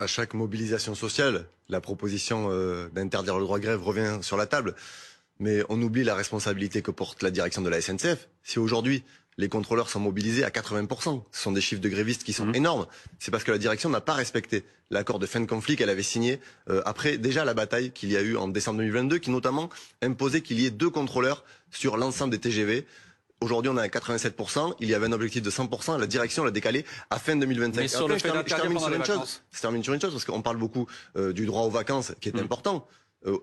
À chaque mobilisation sociale, la proposition d'interdire le droit de grève revient sur la table. Mais on oublie la responsabilité que porte la direction de la SNCF. Si aujourd'hui, les contrôleurs sont mobilisés à 80%, ce sont des chiffres de grévistes qui sont énormes, c'est parce que la direction n'a pas respecté l'accord de fin de conflit qu'elle avait signé après déjà la bataille qu'il y a eu en décembre 2022, qui notamment imposait qu'il y ait 2 contrôleurs sur l'ensemble des TGV. Aujourd'hui, on est à 87%. Il y avait un objectif de 100%. La direction l'a décalé à fin 2025. Mais sur le fait d'interdire pendant les vacances. Je termine sur une chose, parce qu'on parle beaucoup du droit aux vacances, qui est important.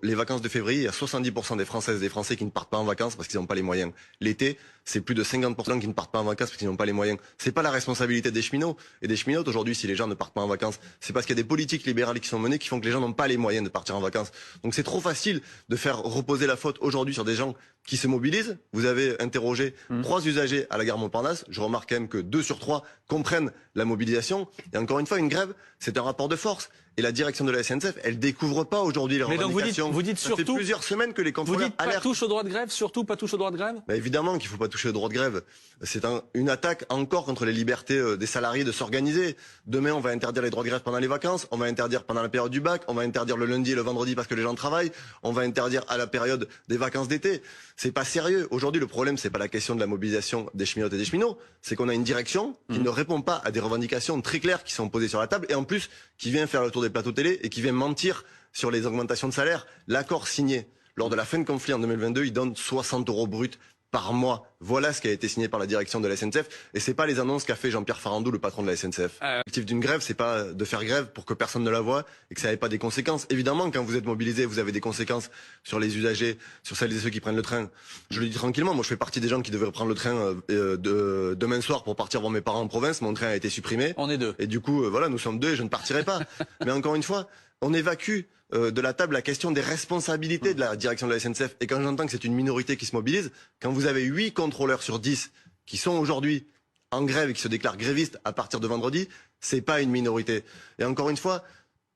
Les vacances de février, il y a 70% des Françaises et des Français qui ne partent pas en vacances parce qu'ils n'ont pas les moyens. L'été, c'est plus de 50% qui ne partent pas en vacances parce qu'ils n'ont pas les moyens. C'est pas la responsabilité des cheminots et des cheminotes aujourd'hui si les gens ne partent pas en vacances. C'est parce qu'il y a des politiques libérales qui sont menées qui font que les gens n'ont pas les moyens de partir en vacances. Donc c'est trop facile de faire reposer la faute aujourd'hui sur des gens qui se mobilisent. Vous avez interrogé 3 usagers à la gare Montparnasse. Je remarque quand même que 2 sur 3 comprennent la mobilisation. Et encore une fois, une grève, c'est un rapport de force. Et la direction de la SNCF, elle découvre pas aujourd'hui les revendications. Donc vous dites surtout, ça fait plusieurs semaines que les contrôleurs alertent. Vous dites pas touche au droit de grève, surtout pas touche au droit de grève. Bah évidemment qu'il faut pas toucher au droit de grève. C'est une attaque encore contre les libertés des salariés de s'organiser. Demain, on va interdire les droits de grève pendant les vacances, on va interdire pendant la période du bac, on va interdire le lundi et le vendredi parce que les gens travaillent, on va interdire à la période des vacances d'été. C'est pas sérieux. Aujourd'hui, le problème, c'est pas la question de la mobilisation des cheminotes et des cheminots, c'est qu'on a une direction qui ne répond pas à des revendications très claires qui sont posées sur la table et en plus qui vient faire le tour des plateaux télé et qui vient mentir sur les augmentations de salaire. L'accord signé lors de la fin de conflit en 2022, il donne 60 € bruts par mois. Voilà ce qui a été signé par la direction de la SNCF. Et c'est pas les annonces qu'a fait Jean-Pierre Farandou, le patron de la SNCF. L'objectif d'une grève, c'est pas de faire grève pour que personne ne la voie et que ça n'ait pas des conséquences. Évidemment, quand vous êtes mobilisé, vous avez des conséquences sur les usagers, sur celles et ceux qui prennent le train. Je le dis tranquillement, moi je fais partie des gens qui devraient prendre le train demain soir pour partir voir mes parents en province. Mon train a été supprimé. On est 2. Et du coup, voilà, nous sommes 2 et je ne partirai pas. Mais encore une fois, on évacue de la table la question des responsabilités de la direction de la SNCF. Et quand j'entends que c'est une minorité qui se mobilise, quand vous avez 8 contrôleurs sur 10 qui sont aujourd'hui en grève et qui se déclarent grévistes à partir de vendredi, c'est pas une minorité. Et encore une fois,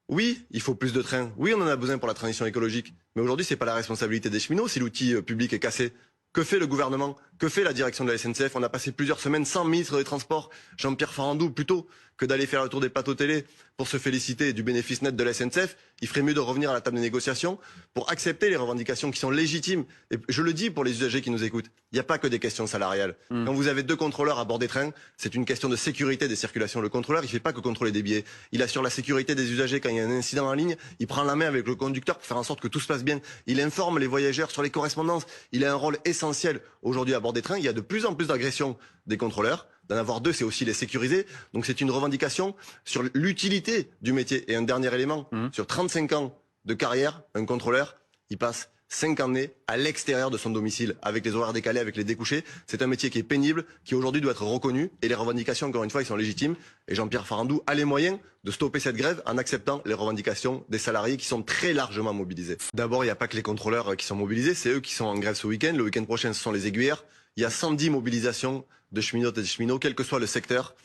oui, il faut plus de trains. Oui, on en a besoin pour la transition écologique. Mais aujourd'hui, c'est pas la responsabilité des cheminots si l'outil public est cassé. Que fait le gouvernement? Que fait la direction de la SNCF? On a passé plusieurs semaines sans ministre des Transports, Jean-Pierre Farandou, plutôt que d'aller faire le tour des plateaux télé pour se féliciter du bénéfice net de la SNCF. Il ferait mieux de revenir à la table des négociations pour accepter les revendications qui sont légitimes. Et je le dis pour les usagers qui nous écoutent, il n'y a pas que des questions salariales. Quand vous avez 2 contrôleurs à bord des trains, c'est une question de sécurité des circulations. Le contrôleur, il fait pas que contrôler des billets. Il assure la sécurité des usagers quand il y a un incident en ligne. Il prend la main avec le conducteur pour faire en sorte que tout se passe bien. Il informe les voyageurs sur les correspondances. Il a un rôle essentiel aujourd'hui à bord des trains. Il y a de plus en plus d'agressions des contrôleurs. D'en avoir 2, c'est aussi les sécuriser. Donc c'est une revendication sur l'utilité du métier. Et un dernier élément, sur 35 ans de carrière, un contrôleur, il passe 5 années à l'extérieur de son domicile, avec les horaires décalés, avec les découchés. C'est un métier qui est pénible, qui aujourd'hui doit être reconnu. Et les revendications, encore une fois, ils sont légitimes. Et Jean-Pierre Farandou a les moyens de stopper cette grève en acceptant les revendications des salariés qui sont très largement mobilisés. D'abord, il n'y a pas que les contrôleurs qui sont mobilisés, c'est eux qui sont en grève ce week-end. Le week-end prochain, ce sont les aiguilleurs. Il y a 110 mobilisations de cheminotes et de cheminots, quel que soit le secteur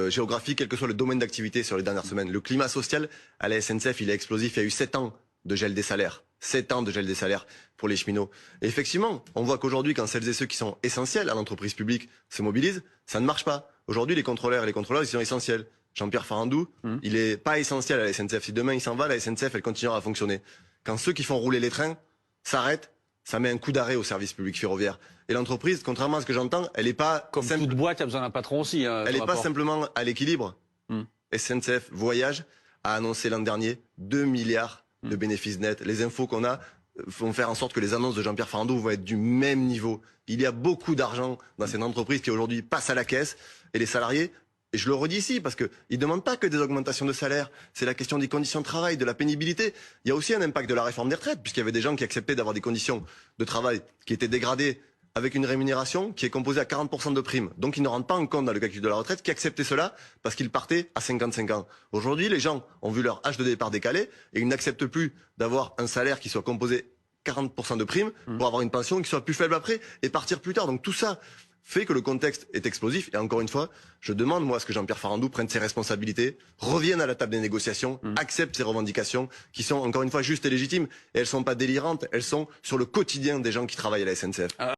géographique, quel que soit le domaine d'activité sur les dernières semaines. Le climat social à la SNCF, il est explosif. Il y a eu 7 ans de gel des salaires. 7 ans de gel des salaires pour les cheminots. Et effectivement, on voit qu'aujourd'hui, quand celles et ceux qui sont essentiels à l'entreprise publique se mobilisent, ça ne marche pas. Aujourd'hui, les contrôleurs et les contrôleurs, ils sont essentiels. Jean-Pierre Farandou, il est pas essentiel à la SNCF. Si demain il s'en va, la SNCF, elle continuera à fonctionner. Quand ceux qui font rouler les trains s'arrêtent, ça met un coup d'arrêt au service public ferroviaire. Et l'entreprise, contrairement à ce que j'entends, elle n'est pas... Comme toute boîte, il y a besoin d'un patron aussi. Elle n'est pas simplement à l'équilibre. SNCF Voyage a annoncé l'an dernier 2 milliards de bénéfices nets. Les infos qu'on a vont faire en sorte que les annonces de Jean-Pierre Farandou vont être du même niveau. Il y a beaucoup d'argent dans cette entreprise qui aujourd'hui passe à la caisse. Et les salariés, et je le redis ici, parce qu'ils ne demandent pas que des augmentations de salaire. C'est la question des conditions de travail, de la pénibilité. Il y a aussi un impact de la réforme des retraites, puisqu'il y avait des gens qui acceptaient d'avoir des conditions de travail qui étaient dégradées avec une rémunération qui est composée à 40% de primes. Donc ils ne rentrent pas en compte dans le calcul de la retraite, qui acceptaient cela parce qu'ils partaient à 55 ans. Aujourd'hui, les gens ont vu leur âge de départ décalé et ils n'acceptent plus d'avoir un salaire qui soit composé 40% de primes pour avoir une pension qui soit plus faible après et partir plus tard. Donc tout ça fait que le contexte est explosif. Et encore une fois, je demande moi à ce que Jean-Pierre Farandou prenne ses responsabilités, revienne à la table des négociations, accepte ses revendications qui sont encore une fois justes et légitimes. Et elles sont pas délirantes, elles sont sur le quotidien des gens qui travaillent à la SNCF.